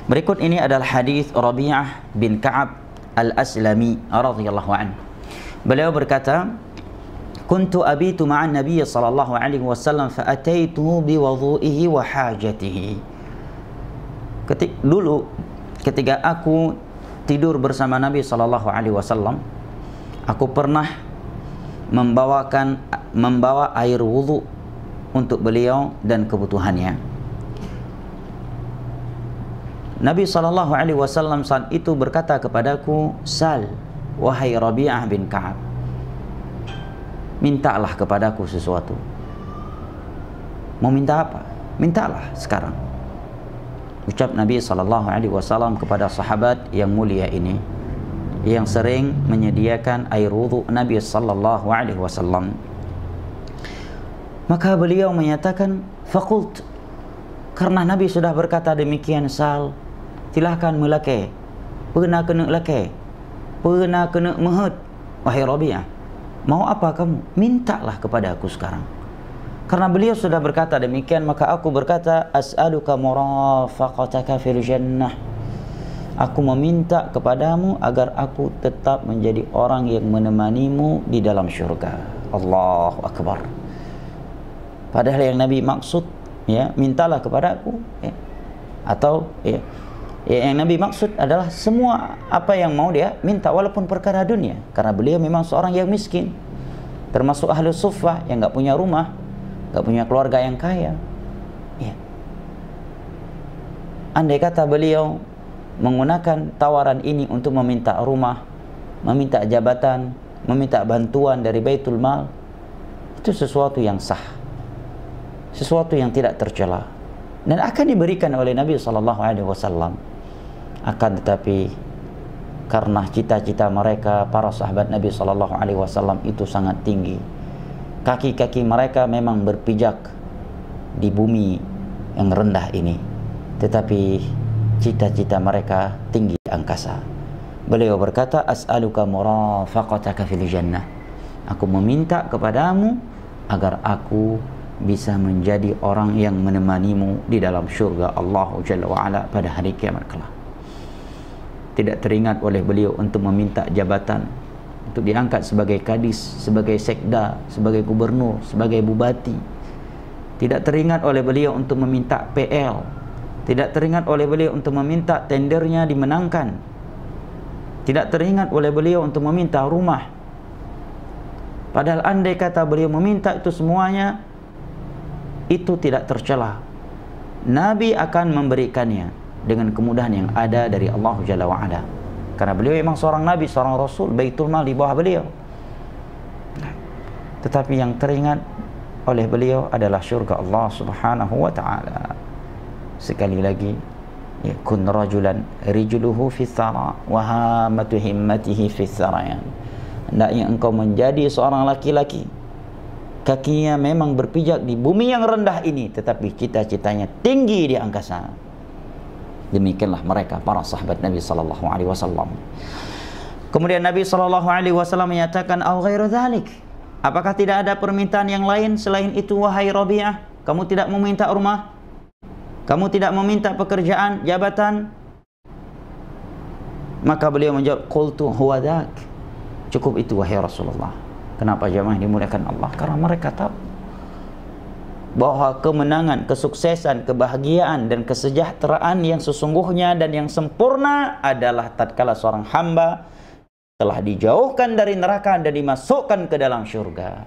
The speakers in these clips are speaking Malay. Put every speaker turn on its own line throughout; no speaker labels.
Berikut ini adalah hadis Rabi'ah bin Ka'ab al-Aslami radhiyallahu anhu. Beliau berkata, "Kuntu abitu ma'an Nabiy sallallahu alaihi wasallam fa ataituhu bi wudhu'ihi wa hajatihi." Dulu ketika aku tidur bersama Nabi sallallahu alaihi wasallam, aku pernah membawa air wudhu untuk beliau dan kebutuhannya. Nabi sallallahu alaihi wasallam saat itu berkata kepadaku, "Sal, wahai Rabi'ah bin Ka'ab, mintalah kepadaku sesuatu." Mau minta apa? Mintalah sekarang. Ucap Nabi sallallahu alaihi wasallam kepada sahabat yang mulia ini, yang sering menyediakan air wudhu Nabi sallallahu alaihi wasallam. Maka beliau menyatakan, "Faqult," karena Nabi sudah berkata demikian, "Sal, silahkan melake, pernah kena lake, pernah kena mehut, wahai Rabi'ah, mau apa kamu? Mintalah kepada aku sekarang." Karena beliau sudah berkata demikian, maka aku berkata, "As'aluka murafaqataka fil jannah." Aku meminta kepadamu agar aku tetap menjadi orang yang menemanimu di dalam syurga. Allahu Akbar. Padahal yang Nabi maksud, ya, mintalah kepada aku, ya. Atau ya, yang Nabi maksud adalah semua apa yang mau dia minta, walaupun perkara dunia. Karena beliau memang seorang yang miskin, termasuk ahli suffah yang nggak punya rumah, nggak punya keluarga yang kaya, ya. Andai kata beliau menggunakan tawaran ini untuk meminta rumah, meminta jabatan, meminta bantuan dari Baitul Mal, itu sesuatu yang sah, sesuatu yang tidak tercela, dan akan diberikan oleh Nabi sallallahu alaihi wasallam. Akan tetapi karena cita-cita mereka, para sahabat Nabi sallallahu alaihi wasallam itu sangat tinggi, kaki-kaki mereka memang berpijak di bumi yang rendah ini, tetapi cita-cita mereka tinggi di angkasa. Beliau berkata, "As'aluka murafaqataka fil jannah." Aku meminta kepadamu agar aku bisa menjadi orang yang menemanimu di dalam syurga Allah Jalla wa'ala pada hari kiamat kelak. Tidak teringat oleh beliau untuk meminta jabatan, untuk diangkat sebagai kadis, sebagai sekda, sebagai gubernur, sebagai bupati. Tidak teringat oleh beliau untuk meminta PL. Tidak teringat oleh beliau untuk meminta tendernya dimenangkan. Tidak teringat oleh beliau untuk meminta rumah. Padahal andai kata beliau meminta itu semuanya, itu tidak tercela. Nabi akan memberikannya dengan kemudahan yang ada dari Allah Jalla wa'ala. Karena beliau memang seorang Nabi, seorang Rasul, Baitul Mal di bawah beliau. Tetapi yang teringat oleh beliau adalah syurga Allah Subhanahu wa ta'ala. Sekali lagi, ya, kun rajulan rijluhu fi thara wa hamatu himmatihi fi tharayan. Hendaknya engkau menjadi seorang laki-laki, kakinya memang berpijak di bumi yang rendah ini, tetapi cita-citanya tinggi di angkasa. Demikianlah mereka, para sahabat Nabi sallallahu alaihi wasallam. Kemudian Nabi sallallahu alaihi wasallam menyatakan, "Au ghairu dzalik?" Apakah tidak ada permintaan yang lain selain itu, wahai Rabi'ah? Kamu tidak meminta rumah? Kamu tidak meminta pekerjaan, jabatan? Maka beliau menjawab, "Qultu huwa dzak." Cukup itu, wahai Rasulullah. Kenapa jemaah dimuliakan Allah? Karena mereka tahu bahwa kemenangan, kesuksesan, kebahagiaan dan kesejahteraan yang sesungguhnya dan yang sempurna adalah tatkala seorang hamba telah dijauhkan dari neraka dan dimasukkan ke dalam syurga.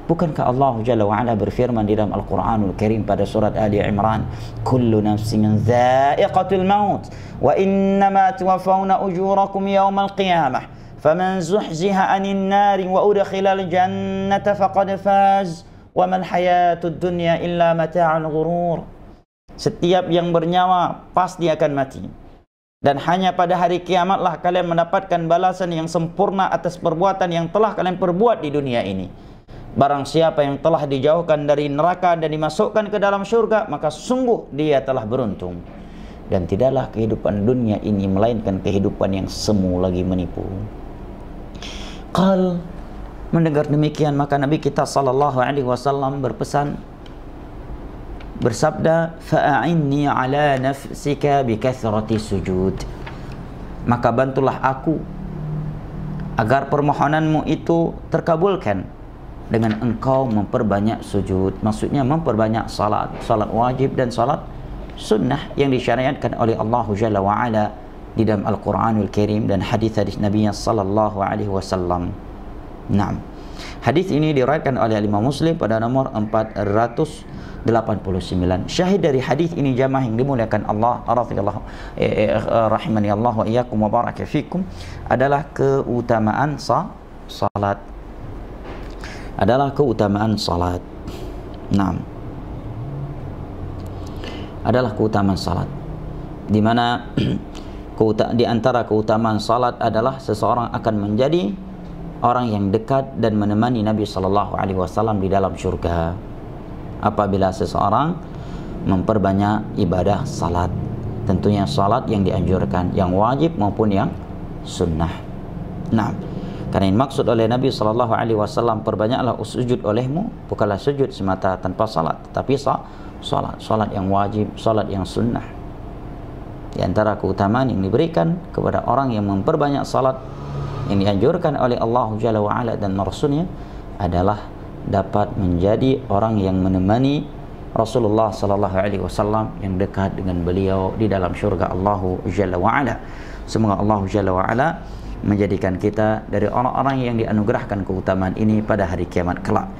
Bukankah Allah Jalla wa'ala berfirman di dalam Al-Quranul Karim pada surat Ali Imran, "Kullu nafsin dha'iqatul maut wa innama tuwaffawna ujurakum yawmal qiyamah faman zuhziha 'anil nari wa udkhilal jannata faqad faz wa mal hayatud dunya illa mata'ul ghurur." Setiap yang bernyawa pasti akan mati, dan hanya pada hari kiamatlah kalian mendapatkan balasan yang sempurna atas perbuatan yang telah kalian perbuat di dunia ini. Barang siapa yang telah dijauhkan dari neraka dan dimasukkan ke dalam syurga, maka sungguh dia telah beruntung. Dan tidaklah kehidupan dunia ini melainkan kehidupan yang semu lagi menipu. Qal, mendengar demikian maka Nabi kita sallallahu alaihi wasallam berpesan, bersabda, fa'a'inni ala nafsika bikathrati sujud. Maka bantulah aku agar permohonanmu itu terkabulkan dengan engkau memperbanyak sujud. Maksudnya memperbanyak salat, salat wajib dan salat sunnah yang disyariatkan oleh Allah Jalla wa'ala di dalam Al-Quranul Karim dan hadis-hadis Nabi sallallahu alaihi wasallam. Naam. Hadis ini diriwayatkan oleh Imam Muslim pada nomor 489. Syahid dari hadis ini jamaah yang dimuliakan Allah, rahimani Allah wa iyyakum wa baraka fikum, adalah keutamaan salat. Adalah keutamaan salat. Naam. Adalah keutamaan salat. Di mana di antara keutamaan salat adalah seseorang akan menjadi orang yang dekat dan menemani Nabi sallallahu alaihi wasallam di dalam syurga apabila seseorang memperbanyak ibadah salat. Tentunya salat yang dianjurkan, yang wajib maupun yang sunnah. Nah, karena yang maksud oleh Nabi sallallahu alaihi wasallam, perbanyaklah sujud olehmu, bukanlah sujud semata tanpa salat, tetapi salat yang wajib, salat yang sunnah. Di antara keutamaan yang diberikan kepada orang yang memperbanyak salat yang dianjurkan oleh Allah Jalla wa'ala dan Rasulnya adalah dapat menjadi orang yang menemani Rasulullah sallallahu alaihi wasallam, yang dekat dengan beliau di dalam syurga Allah Jalla wa'ala. Semoga Allah Jalla wa'ala menjadikan kita dari orang-orang yang dianugerahkan keutamaan ini pada hari kiamat kelak.